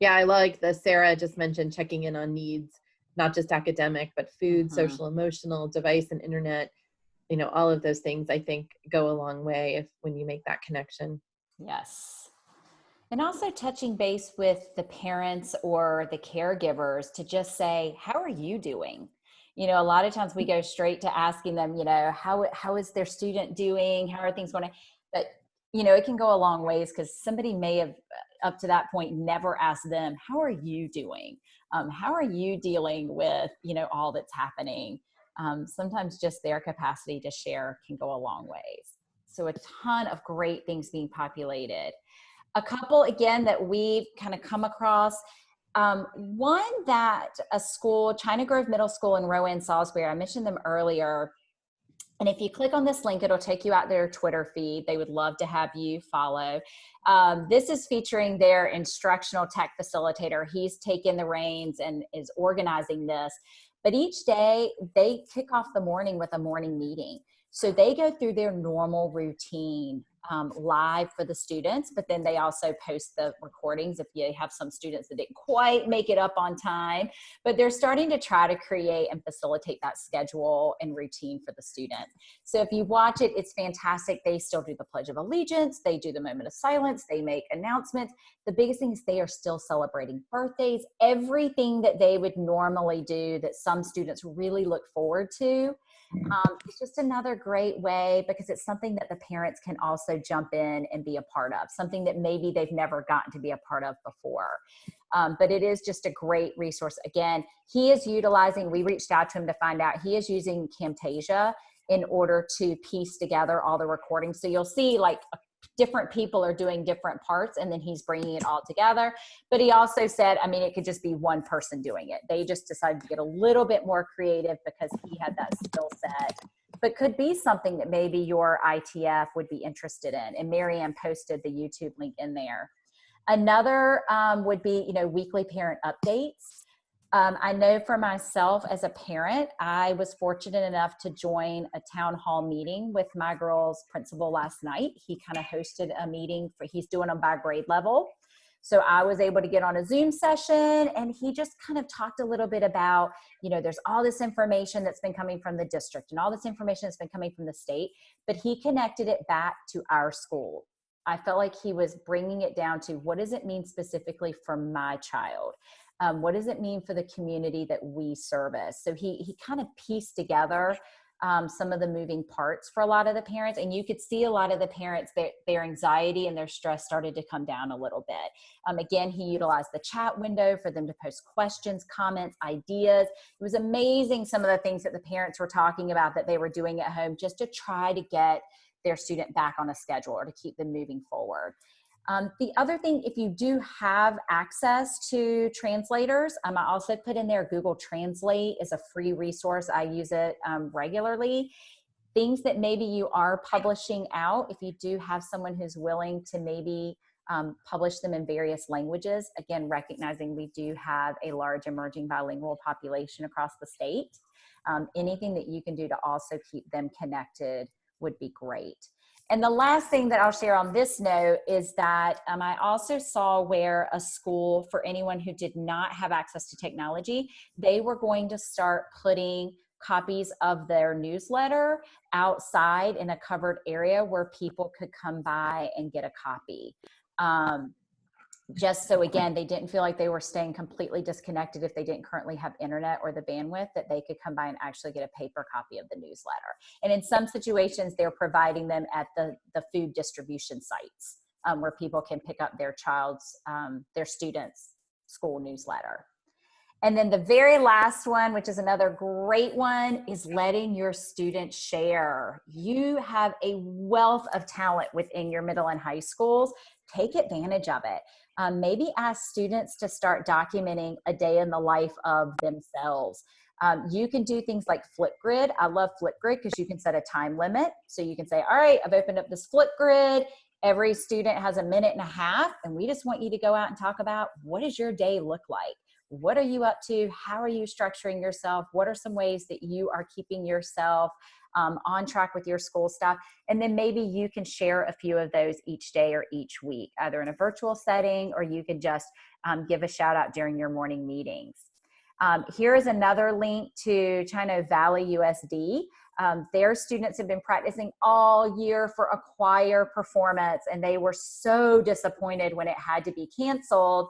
Yeah, I like the Sarah just mentioned checking in on needs, not just academic, but food, social, emotional, device and internet, all of those things I think go a long way when you make that connection. Yes. And also touching base with the parents or the caregivers to just say, how are you doing? A lot of times we go straight to asking them, how is their student doing? How are things going? But, it can go a long ways because somebody may have up to that point never asked them, how are you doing? How are you dealing with, all that's happening? Sometimes just their capacity to share can go a long ways. So a ton of great things being populated. A couple, again, that we've kind of come across. One that a school, China Grove Middle School in Rowan, Salisbury, I mentioned them earlier. And if you click on this link, it'll take you out their Twitter feed. They would love to have you follow. This is featuring their instructional tech facilitator. He's taken the reins and is organizing this. But each day, they kick off the morning with a morning meeting. So they go through their normal routine live for the students, but then they also post the recordings if you have some students that didn't quite make it up on time. But they're starting to try to create and facilitate that schedule and routine for the student. So if you watch it, it's fantastic. They still do the Pledge of Allegiance. They do the moment of silence. They make announcements. The biggest thing is they are still celebrating birthdays. Everything that they would normally do that some students really look forward to. It's just another great way because it's something that the parents can also jump in and be a part of, something that maybe they've never gotten to be a part of before. But it is just a great resource. Again, he is utilizing, we reached out to him to find out, he is using Camtasia in order to piece together all the recordings. So you'll see like different people are doing different parts and then he's bringing it all together. But he also said, it could just be one person doing it. They just decided to get a little bit more creative because he had that skill set, but could be something that maybe your ITF would be interested in. And Marianne posted the YouTube link in there. Another would be, weekly parent updates. I know for myself as a parent, I was fortunate enough to join a town hall meeting with my girl's principal last night. He kind of hosted a meeting he's doing them by grade level. So I was able to get on a Zoom session and he just kind of talked a little bit about, there's all this information that's been coming from the district and all this information that's been coming from the state, but he connected it back to our school. I felt like he was bringing it down to what does it mean specifically for my child? What does it mean for the community that we service? So he kind of pieced together some of the moving parts for a lot of the parents. And you could see a lot of the parents, their anxiety and their stress started to come down a little bit. Again, he utilized the chat window for them to post questions, comments, ideas. It was amazing some of the things that the parents were talking about that they were doing at home just to try to get their student back on a schedule or to keep them moving forward. The other thing, if you do have access to translators, I also put in there Google Translate is a free resource. I use it regularly. Things that maybe you are publishing out, if you do have someone who's willing to maybe publish them in various languages, again, recognizing we do have a large emerging bilingual population across the state. Anything that you can do to also keep them connected would be great. And the last thing that I'll share on this note is that I also saw where a school, for anyone who did not have access to technology, they were going to start putting copies of their newsletter outside in a covered area where people could come by and get a copy. Just so, again, they didn't feel like they were staying completely disconnected if they didn't currently have internet or the bandwidth, that they could come by and actually get a paper copy of the newsletter. And in some situations, they're providing them at the food distribution sites where people can pick up their their students' school newsletter. And then the very last one, which is another great one, is letting your students share. You have a wealth of talent within your middle and high schools. Take advantage of it. Maybe ask students to start documenting a day in the life of themselves. You can do things like Flipgrid. I love Flipgrid because you can set a time limit. So you can say, all right, I've opened up this Flipgrid. Every student has a minute and a half, and we just want you to go out and talk about, what does your day look like? What are you up to? How are you structuring yourself? What are some ways that you are keeping yourself on track with your school stuff? And then maybe you can share a few of those each day or each week, either in a virtual setting, or you can just give a shout out during your morning meetings. Here is another link to Chino Valley USD. Their students have been practicing all year for a choir performance, and they were so disappointed when it had to be canceled.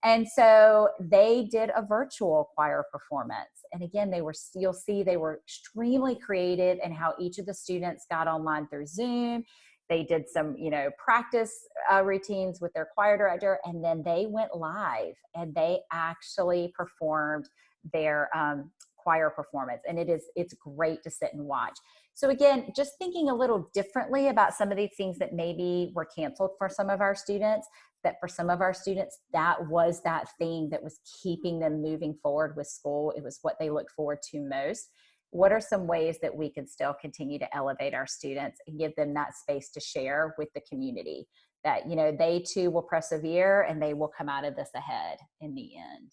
And so they did a virtual choir performance. And again, you'll see they were extremely creative in how each of the students got online through Zoom. They did some, practice routines with their choir director, and then they went live and they actually performed their choir performance. And it's great to sit and watch. So again, just thinking a little differently about some of these things that maybe were canceled for some of our students, that for some of our students, that was that thing that was keeping them moving forward with school. It was what they looked forward to most. What are some ways that we can still continue to elevate our students and give them that space to share with the community, that, they too will persevere and they will come out of this ahead in the end.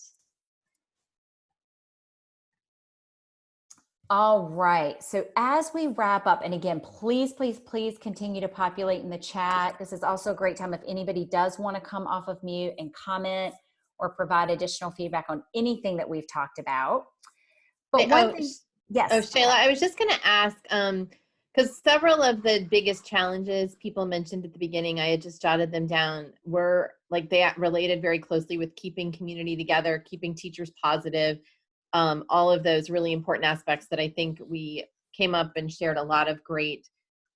All right, so as we wrap up, and again, please, please, please continue to populate in the chat. This is also a great time if anybody does want to come off of mute and comment or provide additional feedback on anything that we've talked about. But yes. Oh, Shayla, I was just going to ask, because several of the biggest challenges people mentioned at the beginning, I had just jotted them down, were like they related very closely with keeping community together, keeping teachers positive, all of those really important aspects that I think we came up and shared a lot of great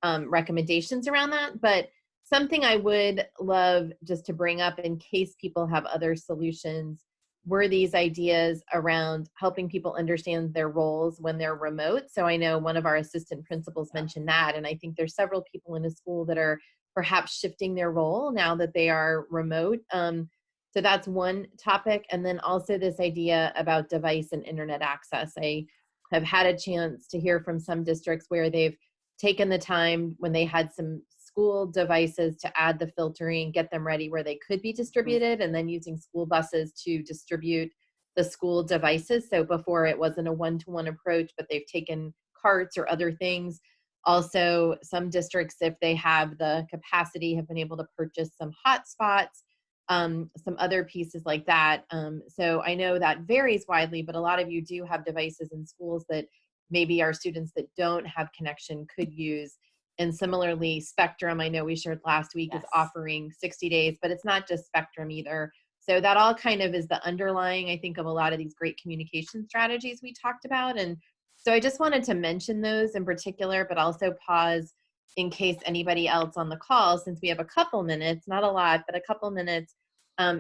recommendations around that. But something I would love just to bring up in case people have other solutions were these ideas around helping people understand their roles when they're remote. So I know one of our assistant principals mentioned that, and I think there's several people in a school that are perhaps shifting their role now that they are remote. So that's one topic. And then also this idea about device and internet access. I have had a chance to hear from some districts where they've taken the time when they had some school devices to add the filtering, get them ready where they could be distributed, and then using school buses to distribute the school devices. So before it wasn't a one-to-one approach, but they've taken carts or other things. Also, some districts, if they have the capacity, have been able to purchase some hotspots, some other pieces like that. So I know that varies widely, but a lot of you do have devices in schools that maybe our students that don't have connection could use. And similarly, Spectrum, I know we shared last week, is offering 60 days, but it's not just Spectrum either. So that all kind of is the underlying, I think, of a lot of these great communication strategies we talked about. And so I just wanted to mention those in particular, but also pause in case anybody else on the call, since we have a couple minutes, not a lot, but a couple minutes,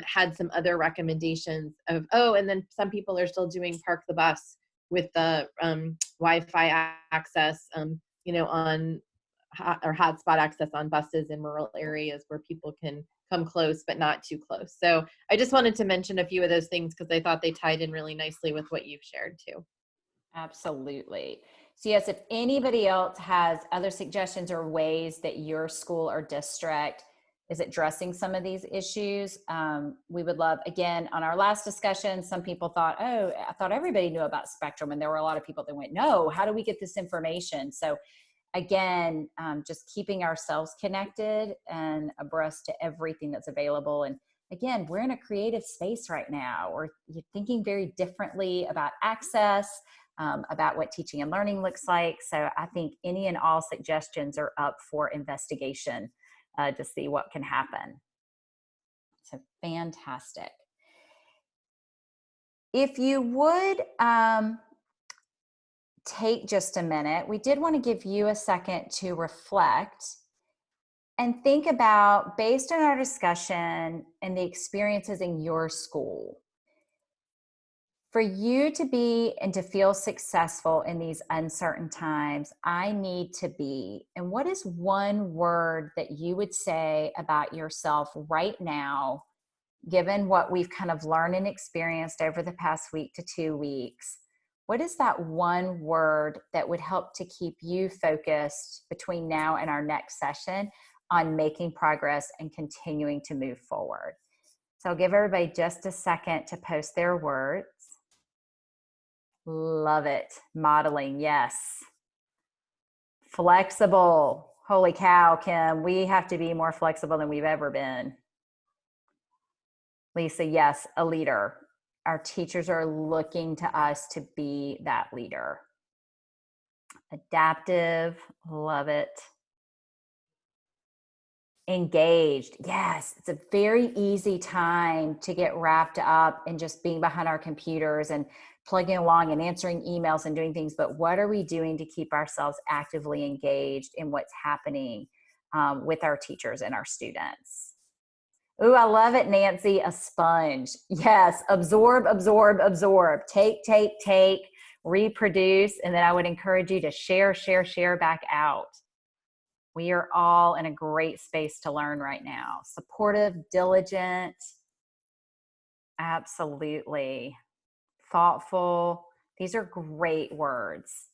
had some other recommendations of, and then some people are still doing park the bus with the Wi-Fi access, on or hotspot access on buses in rural areas where people can come close, but not too close. So I just wanted to mention a few of those things because I thought they tied in really nicely with what you've shared too. Absolutely. So yes, if anybody else has other suggestions or ways that your school or district is addressing some of these issues, we would love, again, on our last discussion, some people thought, I thought everybody knew about Spectrum. And there were a lot of people that went, no, how do we get this information? So again, just keeping ourselves connected and abreast to everything that's available. And again, we're in a creative space right now. We're thinking very differently about access, about what teaching and learning looks like. So I think any and all suggestions are up for investigation to see what can happen. So fantastic. If you would take just a minute, we did want to give you a second to reflect and think about, based on our discussion and the experiences in your school, for you to be and to feel successful in these uncertain times, I need to be. And what is one word that you would say about yourself right now, given what we've kind of learned and experienced over the past week to 2 weeks? What is that one word that would help to keep you focused between now and our next session on making progress and continuing to move forward? So I'll give everybody just a second to post their words. Love it. Modeling, yes. Flexible. Holy cow, Kim, we have to be more flexible than we've ever been. Lisa, yes, a leader. Our teachers are looking to us to be that leader. Adaptive, love it. Engaged, yes, it's a very easy time to get wrapped up in just being behind our computers and plugging along and answering emails and doing things, but what are we doing to keep ourselves actively engaged in what's happening with our teachers and our students? Ooh, I love it, Nancy, a sponge. Yes, absorb, absorb, absorb. Take, take, take, reproduce, and then I would encourage you to share, share, share back out. We are all in a great space to learn right now. Supportive, diligent, absolutely. Thoughtful. These are great words.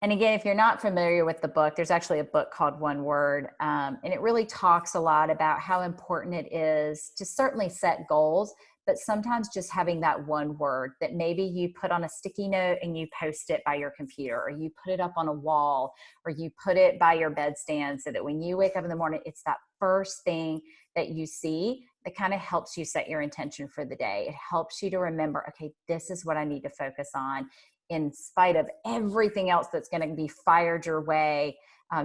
And again, if you're not familiar with the book, there's actually a book called One Word, and it really talks a lot about how important it is to certainly set goals, but sometimes just having that one word that maybe you put on a sticky note and you post it by your computer, or you put it up on a wall, or you put it by your bedstand so that when you wake up in the morning, it's that first thing that you see that kind of helps you set your intention for the day. It helps you to remember, okay, this is what I need to focus on in spite of everything else that's going to be fired your way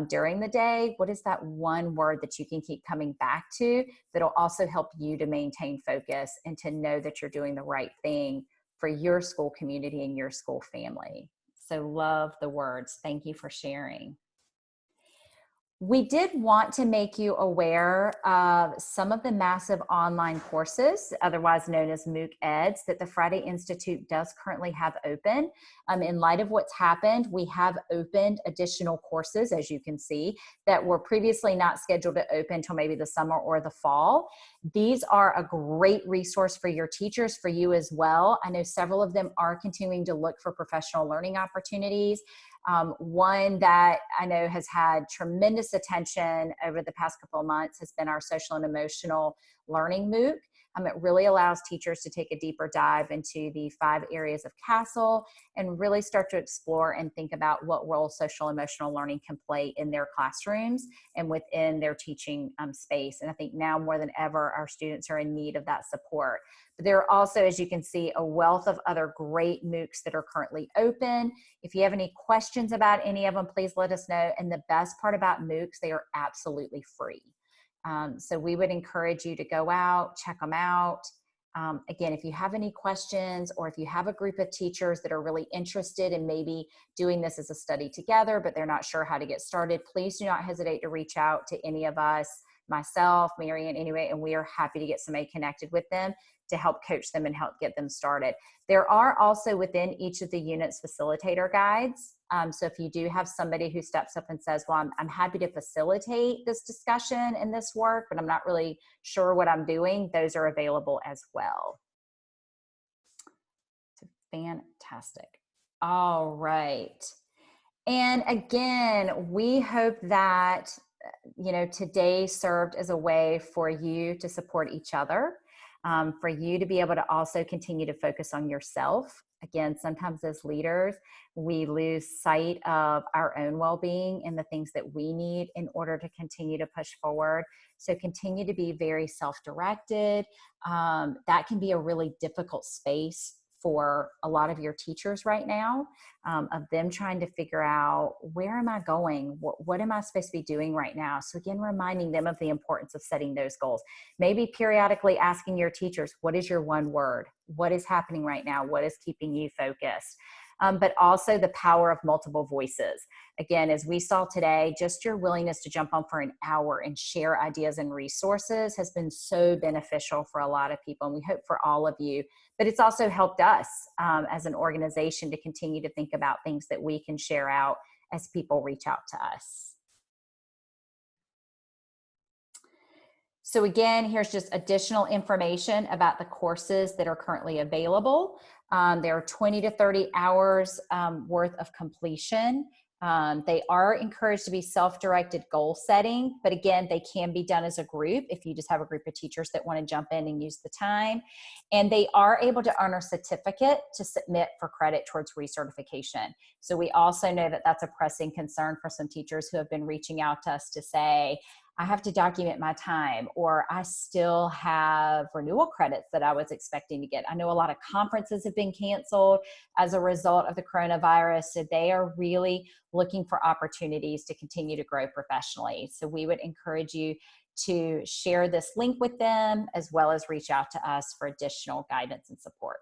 during the day. What is that one word that you can keep coming back to that'll also help you to maintain focus and to know that you're doing the right thing for your school community and your school family? So love the words. Thank you for sharing. We did want to make you aware of some of the massive online courses, otherwise known as MOOC Eds, that the Friday Institute does currently have open. In light of what's happened, we have opened additional courses, as you can see, that were previously not scheduled to open until maybe the summer or the fall. These are a great resource for your teachers, for you as well. I know several of them are continuing to look for professional learning opportunities. One that I know has had tremendous attention over the past couple of months has been our social and emotional learning MOOC. It really allows teachers to take a deeper dive into the 5 areas of CASEL and really start to explore and think about what role social emotional learning can play in their classrooms and within their teaching space. And I think now more than ever, our students are in need of that support. But there are also, as you can see, a wealth of other great MOOCs that are currently open. If you have any questions about any of them, please let us know. And the best part about MOOCs, they are absolutely free. So we would encourage you to go out, check them out. Again, if you have any questions, or if you have a group of teachers that are really interested in maybe doing this as a study together, but they're not sure how to get started, please do not hesitate to reach out to any of us, myself, Marianne, anyway, and we are happy to get somebody connected with them to help coach them and help get them started. There are also within each of the units facilitator guides. So if you do have somebody who steps up and says, well, I'm happy to facilitate this discussion and this work, but I'm not really sure what I'm doing, those are available as well. So fantastic. All right. And again, we hope that, today served as a way for you to support each other, for you to be able to also continue to focus on yourself again, sometimes as leaders, we lose sight of our own well-being and the things that we need in order to continue to push forward. So continue to be very self-directed. That can be a really difficult space for a lot of your teachers right now, of them trying to figure out, where am I going? What am I supposed to be doing right now? So again, reminding them of the importance of setting those goals. Maybe periodically asking your teachers, what is your one word? What is happening right now? What is keeping you focused? But also the power of multiple voices. Again, as we saw today, just your willingness to jump on for an hour and share ideas and resources has been so beneficial for a lot of people, and we hope for all of you. But it's also helped us as an organization to continue to think about things that we can share out as people reach out to us. So again, here's just additional information about the courses that are currently available. There are 20 to 30 hours worth of completion. They are encouraged to be self-directed goal setting, but again, they can be done as a group if you just have a group of teachers that want to jump in and use the time. And they are able to earn a certificate to submit for credit towards recertification. So we also know that that's a pressing concern for some teachers who have been reaching out to us to say, I have to document my time, or I still have renewal credits that I was expecting to get. I know a lot of conferences have been canceled as a result of the coronavirus, so they are really looking for opportunities to continue to grow professionally. So we would encourage you to share this link with them, as well as reach out to us for additional guidance and support.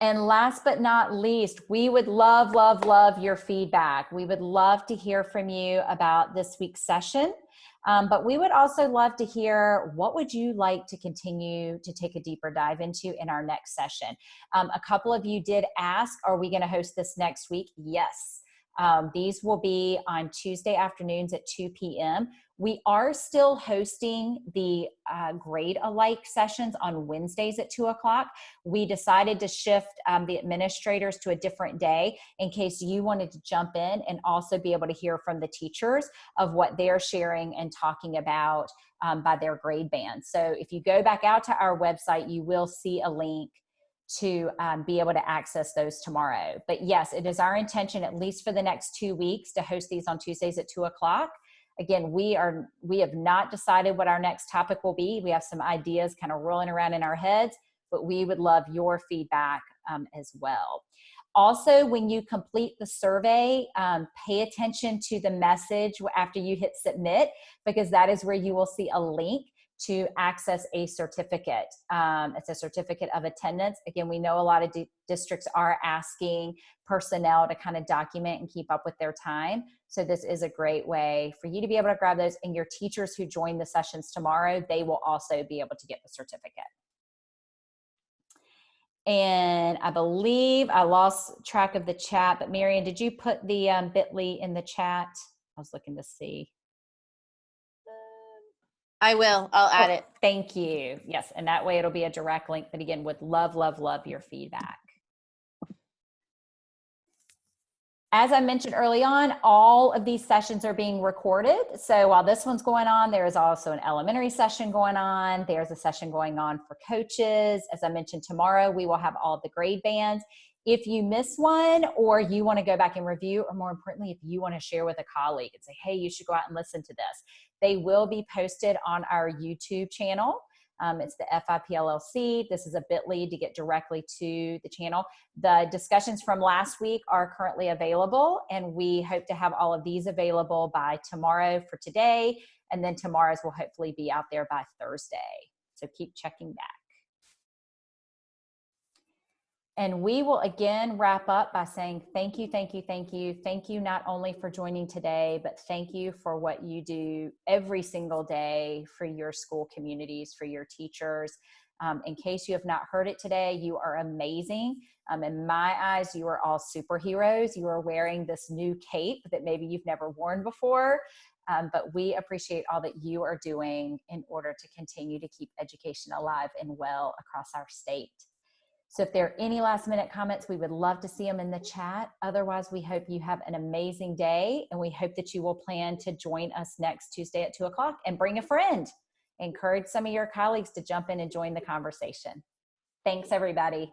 And last but not least, we would love, love, love your feedback. We would love to hear from you about this week's session, but we would also love to hear, what would you like to continue to take a deeper dive into in our next session? A couple of you did ask, are we going to host this next week? Yes. These will be on Tuesday afternoons at 2 p.m. We are still hosting the grade alike sessions on Wednesdays at 2 o'clock. We decided to shift the administrators to a different day in case you wanted to jump in and also be able to hear from the teachers of what they're sharing and talking about by their grade band. So if you go back out to our website, you will see a link to be able to access those tomorrow. But yes, it is our intention, at least for the next 2 weeks, to host these on Tuesdays at 2 o'clock. Again, we have not decided what our next topic will be. We have some ideas kind of rolling around in our heads, but we would love your feedback as well. Also, when you complete the survey, pay attention to the message after you hit submit, because that is where you will see a link to access a certificate. It's a certificate of attendance. Again, we know a lot of districts are asking personnel to kind of document and keep up with their time. So this is a great way for you to be able to grab those, and your teachers who join the sessions tomorrow, they will also be able to get the certificate. And I believe I lost track of the chat, but Marian, did you put the bit.ly in the chat? I was looking to see. I will. I'll add it. Thank you. Yes, and that way it'll be a direct link. But again, would love, love, love your feedback. As I mentioned early on, all of these sessions are being recorded. So while this one's going on, there is also an elementary session going on. There's a session going on for coaches. As I mentioned, tomorrow we will have all the grade bands. If you miss one, or you want to go back and review, or more importantly, if you want to share with a colleague and say, hey, you should go out and listen to this, they will be posted on our YouTube channel. It's the PLLC. This is a bit.ly to get directly to the channel. The discussions from last week are currently available, and we hope to have all of these available by tomorrow for today, and then tomorrow's will hopefully be out there by Thursday. So keep checking back. And we will again wrap up by saying thank you, thank you, thank you. Thank you not only for joining today, but thank you for what you do every single day for your school communities, for your teachers. In case you have not heard it today, you are amazing. In my eyes, you are all superheroes. You are wearing this new cape that maybe you've never worn before. But we appreciate all that you are doing in order to continue to keep education alive and well across our state. So if there are any last minute comments, we would love to see them in the chat. Otherwise, we hope you have an amazing day, and we hope that you will plan to join us next Tuesday at 2 o'clock and bring a friend. Encourage some of your colleagues to jump in and join the conversation. Thanks, everybody.